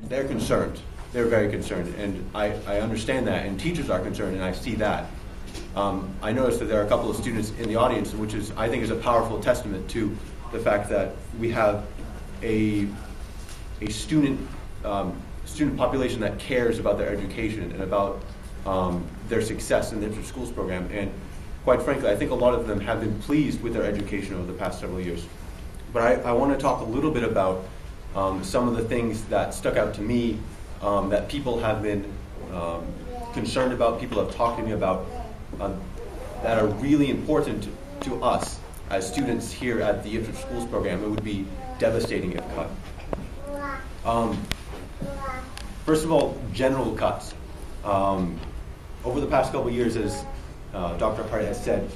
they're concerned. They're very concerned, and I understand that, and teachers are concerned, and I see that. I noticed that there are a couple of students in the audience, which I think is a powerful testament to the fact that we have a student population that cares about their education and about their success in the inter-schools program. And quite frankly, I think a lot of them have been pleased with their education over the past several years. But I want to talk a little bit about some of the things that stuck out to me, that people have been concerned about, people have talked to me about, that are really important to us as students here at the inter-schools program. It would be devastating if cut. First of all, general cuts. Over the past couple of years, as Dr. Hart has said,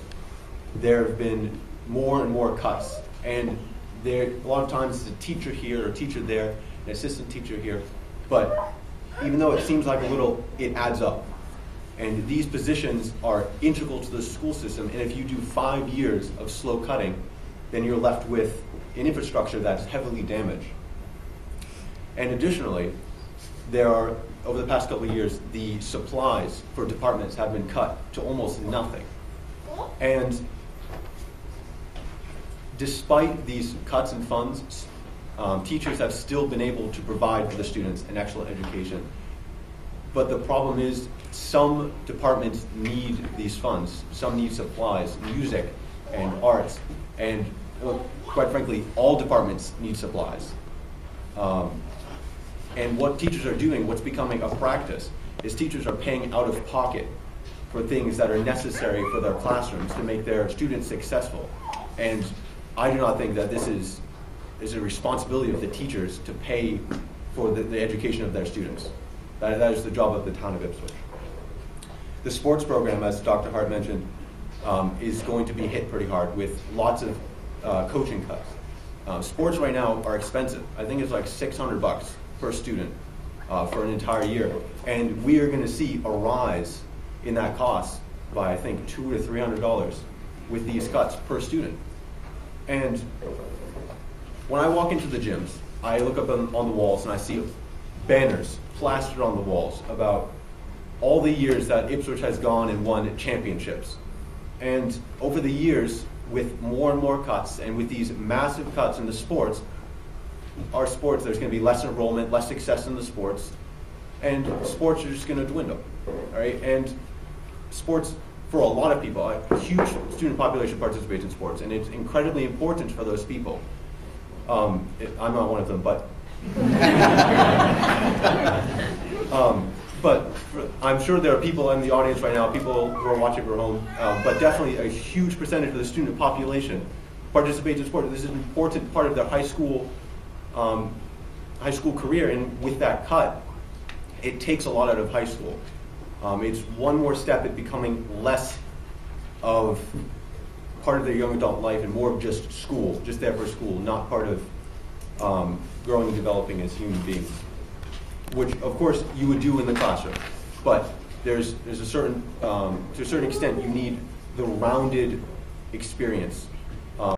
there have been more and more cuts. And a lot of times it's a teacher here or a teacher there, an assistant teacher here. But even though it seems like a little, it adds up. And these positions are integral to the school system. And if you do 5 years of slow cutting, then you're left with an infrastructure that's heavily damaged. And additionally, over the past couple of years, the supplies for departments have been cut to almost nothing. And despite these cuts in funds, teachers have still been able to provide for the students an excellent education. But the problem is some departments need these funds. Some need supplies, music and arts. And quite frankly, all departments need supplies. And what teachers are doing, what's becoming a practice, is teachers are paying out of pocket for things that are necessary for their classrooms to make their students successful. And I do not think that this is a responsibility of the teachers to pay for the education of their students. That is the job of the town of Ipswich. The sports program, as Dr. Hart mentioned, is going to be hit pretty hard with lots of coaching cuts. Sports right now are expensive. I think it's like $600 per student for an entire year. And we are going to see a rise in that cost by, I think, $200 to $300 with these cuts per student. And when I walk into the gyms, I look up on the walls and I see banners plastered on the walls about all the years that Ipswich has gone and won championships. And over the years, with more and more cuts and with these massive cuts in the sports, our sports, there's going to be less enrollment, less success in the sports, and sports are just going to dwindle. All right? And sports, for a lot of people, a huge student population participates in sports, and it's incredibly important for those people. I'm not one of them, but I'm sure there are people in the audience right now, people who are watching from home, but definitely a huge percentage of the student population participates in sport. This is an important part of their high school career, and with that cut, it takes a lot out of high school. It's one more step at becoming less of part of their young adult life and more of just school, just there for school, not part of growing and developing as human beings, which of course you would do in the classroom. But there's a certain, to a certain extent, you need the rounded experience